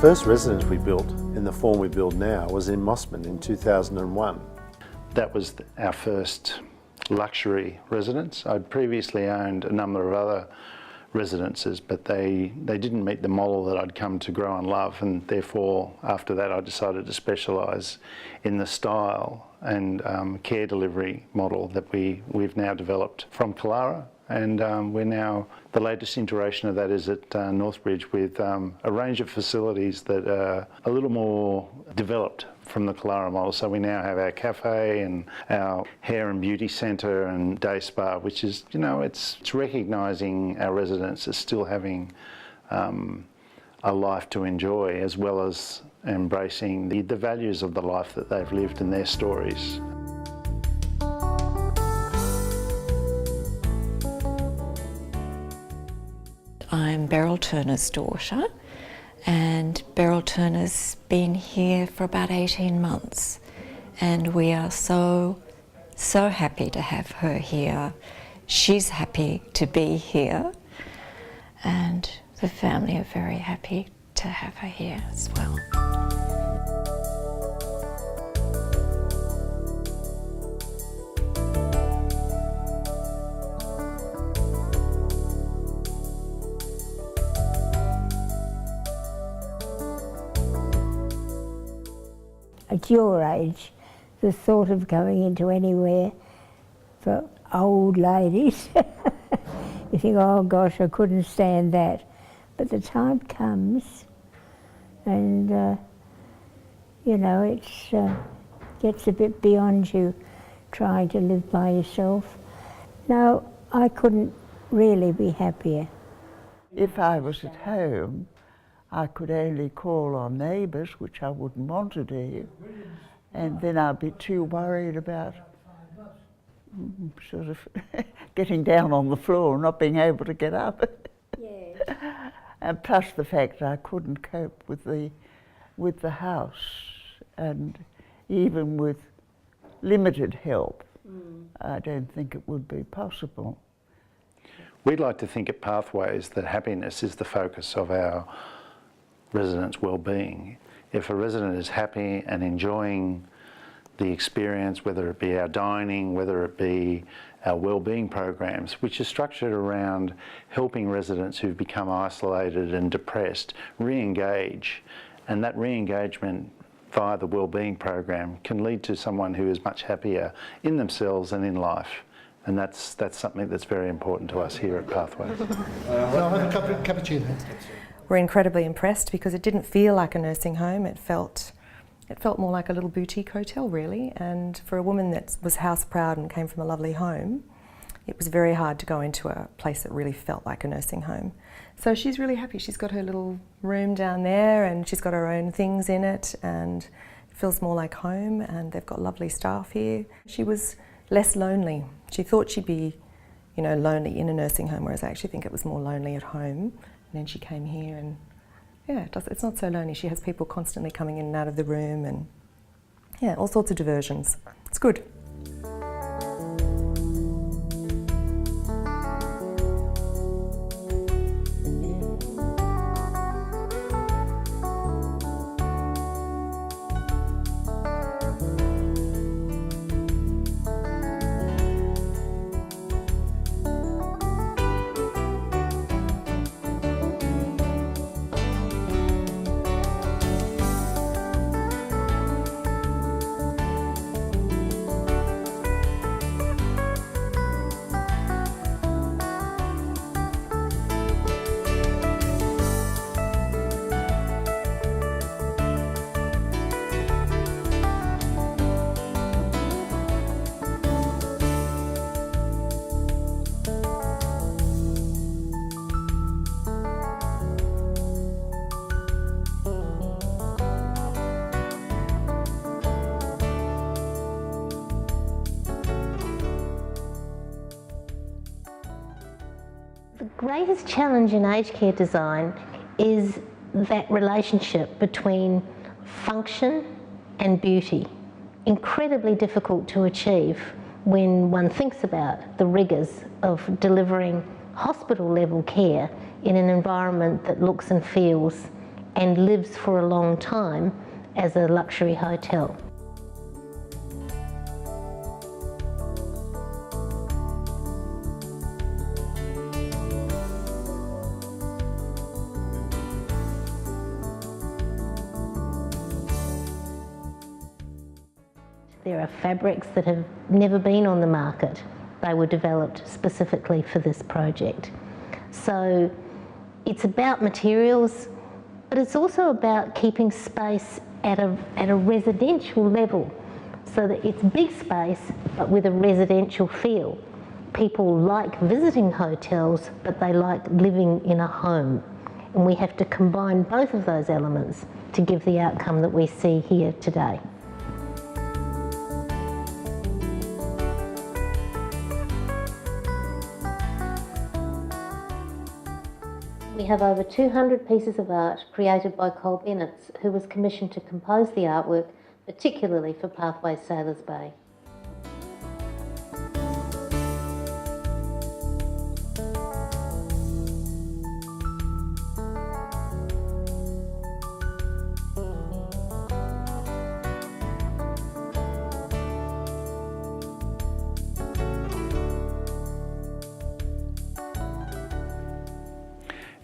first residence we built in the form we build now was in Mossman in 2001. That was our first luxury residence. I'd previously owned a number of other residences, but they didn't meet the model that I'd come to grow and love, and therefore after that I decided to specialise in the style and care delivery model that we've now developed from Killara, and we're now, the latest iteration of that is at Northbridge with a range of facilities that are a little more developed from the Killara model. So we now have our cafe and our hair and beauty centre and day spa, which is, you know, it's recognising our residents as still having a life to enjoy, as well as embracing the values of the life that they've lived and their stories. I'm Beryl Turner's daughter, and Beryl Turner's been here for about 18 months, and we are so happy to have her here. She's happy to be here, and the family are very happy to have her here as well. At your age, the thought of going into anywhere for old ladies, you think, oh gosh, I couldn't stand that. But the time comes and, you know, it gets a bit beyond you trying to live by yourself. No, I couldn't really be happier. If I was at home, I could only call on neighbours, which I wouldn't want to do, and then I'd be too worried about sort of getting down on the floor and not being able to get up. Yes. And plus the fact that I couldn't cope with the house, and even with limited help, I don't think it would be possible. We'd like to think at Pathways that happiness is the focus of our residents' well-being. If a resident is happy and enjoying the experience, whether it be our dining, whether it be our well-being programs, which are structured around helping residents who've become isolated and depressed re-engage, and that re-engagement via the well-being program can lead to someone who is much happier in themselves and in life. And that's something that's very important to us here at Pathways. I'll have a cappuccino. We're incredibly impressed because it didn't feel like a nursing home. It felt more like a little boutique hotel, really. And for a woman that was house proud and came from a lovely home, it was very hard to go into a place that really felt like a nursing home. So she's really happy. She's got her little room down there, and she's got her own things in it, and it feels more like home. And they've got lovely staff here. She was less lonely. She thought she'd be, you know, lonely in a nursing home, whereas I actually think it was more lonely at home. And then she came here, and yeah, it's not so lonely. She has people constantly coming in and out of the room, and yeah, all sorts of diversions. It's good. The greatest challenge in aged care design is that relationship between function and beauty. Incredibly difficult to achieve when one thinks about the rigours of delivering hospital level care in an environment that looks and feels and lives for a long time as a luxury hotel. There are fabrics that have never been on the market. They were developed specifically for this project. So it's about materials, but it's also about keeping space at a residential level, so that it's big space but with a residential feel. People like visiting hotels, but they like living in a home. And we have to combine both of those elements to give the outcome that we see here today. We have over 200 pieces of art created by Cole Bennett, who was commissioned to compose the artwork, particularly for Pathways Sailors Bay.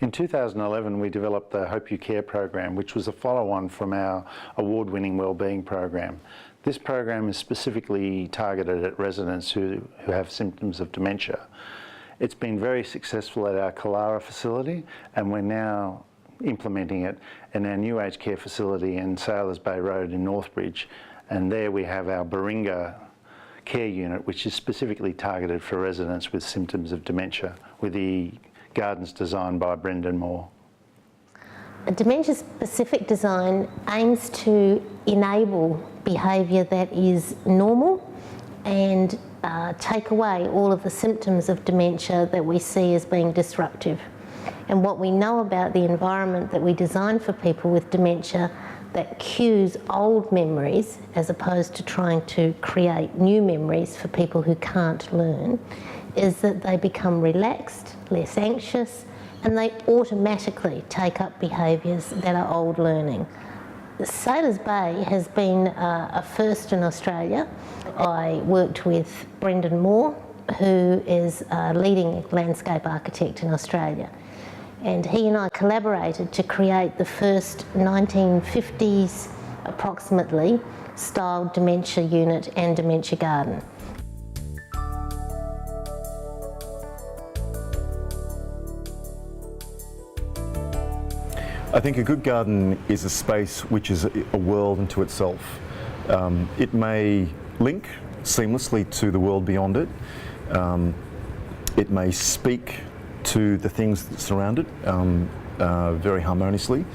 In 2011, we developed the Hope You Care program, which was a follow-on from our award-winning wellbeing program. This program is specifically targeted at residents who have symptoms of dementia. It's been very successful at our Kalara facility, and we're now implementing it in our new aged care facility in Sailors Bay Road in Northbridge, and there we have our Baringa care unit, which is specifically targeted for residents with symptoms of dementia, with the gardens designed by Brendan Moore. A dementia-specific design aims to enable behaviour that is normal and take away all of the symptoms of dementia that we see as being disruptive. And what we know about the environment that we design for people with dementia that cues old memories as opposed to trying to create new memories for people who can't learn is that they become relaxed, less anxious, and they automatically take up behaviours that are old learning. Sailors Bay has been a first in Australia. I worked with Brendan Moore, who is a leading landscape architect in Australia. And he and I collaborated to create the first 1950s, approximately, styled dementia unit and dementia garden. I think a good garden is a space which is a world unto itself. It may link seamlessly to the world beyond it. It may speak to the things that surround it very harmoniously,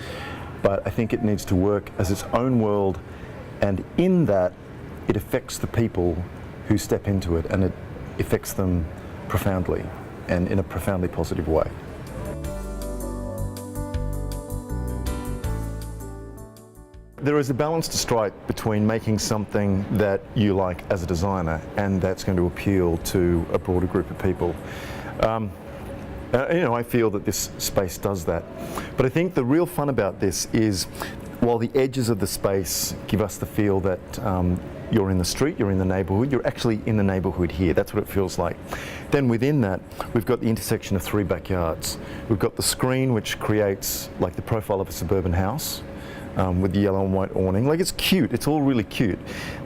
but I think it needs to work as its own world, and in that it affects the people who step into it, and it affects them profoundly and in a profoundly positive way. There is a balance to strike between making something that you like as a designer and that's going to appeal to a broader group of people. I feel that this space does that. But I think the real fun about this is, while the edges of the space give us the feel that you're in the street, you're in the neighbourhood, you're actually in the neighbourhood here. That's what it feels like. Then within that, we've got the intersection of three backyards. We've got the screen, which creates like the profile of a suburban house. With the yellow and white awning. Like, it's cute, it's all really cute.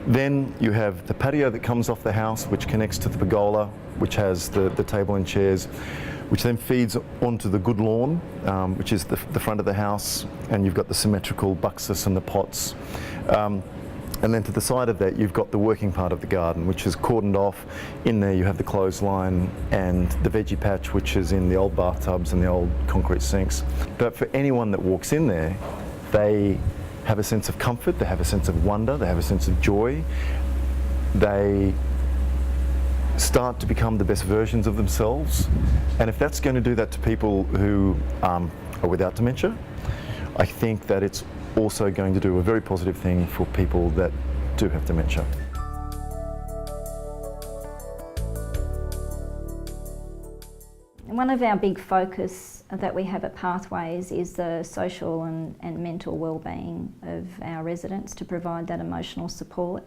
Then you have the patio that comes off the house, which connects to the pergola, which has the table and chairs, which then feeds onto the good lawn, which is the front of the house, and you've got the symmetrical buxus and the pots. And then to the side of that, you've got the working part of the garden, which is cordoned off. In there you have the clothesline and the veggie patch, which is in the old bathtubs and the old concrete sinks. But for anyone that walks in there, they have a sense of comfort, they have a sense of wonder, they have a sense of joy. They start to become the best versions of themselves. And if that's going to do that to people who are without dementia, I think that it's also going to do a very positive thing for people that do have dementia. One of our big focus that we have at Pathways is the social and mental wellbeing of our residents, to provide that emotional support.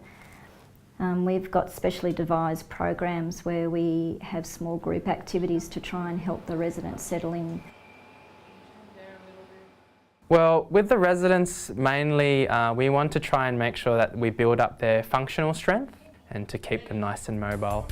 We've got specially devised programs where we have small group activities to try and help the residents settle in. Well, with the residents, mainly we want to try and make sure that we build up their functional strength and to keep them nice and mobile.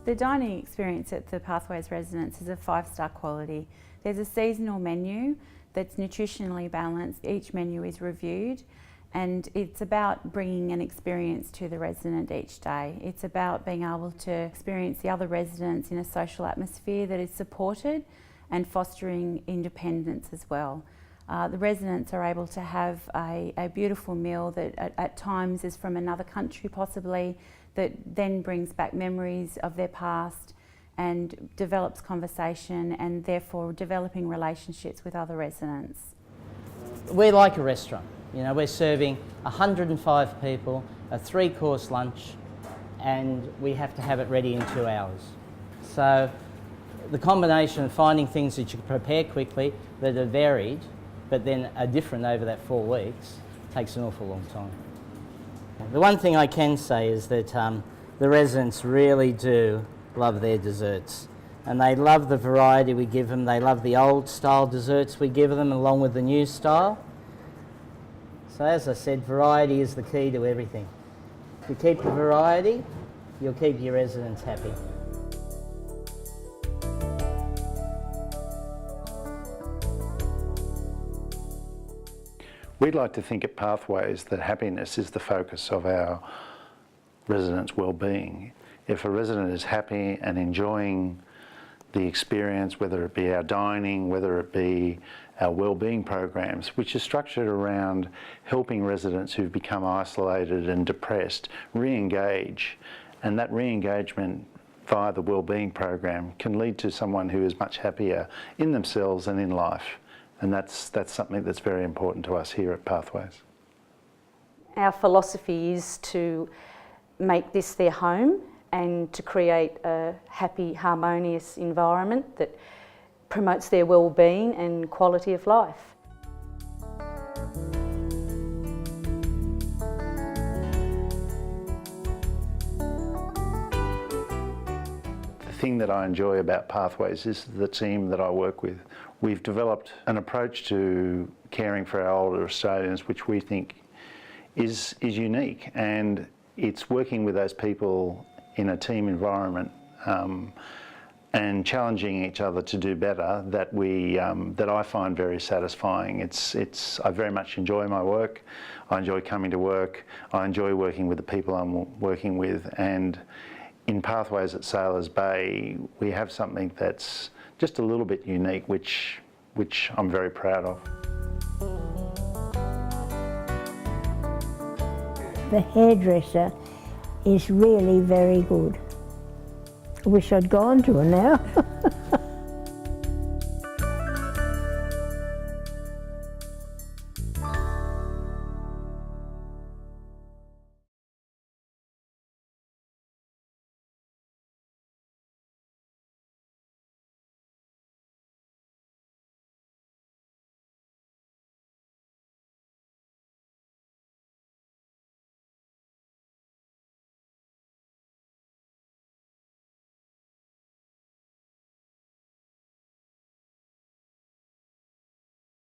The dining experience at the Pathways Residence is of 5-star quality. There's a seasonal menu that's nutritionally balanced. Each menu is reviewed, and it's about bringing an experience to the resident each day. It's about being able to experience the other residents in a social atmosphere that is supported and fostering independence as well. The residents are able to have a beautiful meal that at times is from another country possibly, that then brings back memories of their past and develops conversation and therefore developing relationships with other residents. We're like a restaurant. You know, we're serving 105 people, a 3-course lunch, and we have to have it ready in 2 hours. So the combination of finding things that you can prepare quickly, that are varied, but then are different over that 4 weeks, takes an awful long time. The one thing I can say is that the residents really do love their desserts, and they love the variety we give them. They love the old style desserts we give them along with the new style. So as I said, variety is the key to everything. If you keep the variety, you'll keep your residents happy. We'd like to think at Pathways that happiness is the focus of our residents' well-being. If a resident is happy and enjoying the experience, whether it be our dining, whether it be our well-being programs, which is structured around helping residents who've become isolated and depressed re-engage, and that re-engagement via the well-being program can lead to someone who is much happier in themselves and in life. And that's something that's very important to us here at Pathways. Our philosophy is to make this their home and to create a happy, harmonious environment that promotes their well-being and quality of life. The thing that I enjoy about Pathways is the team that I work with. We've developed an approach to caring for our older Australians which we think is unique, and it's working with those people in a team environment and challenging each other to do better that I find very satisfying. I very much enjoy my work. I enjoy coming to work. I enjoy working with the people I'm working with, and in Pathways at Sailors Bay we have something that's just a little bit unique, which I'm very proud of. The hairdresser is really very good. I wish I'd gone to her now.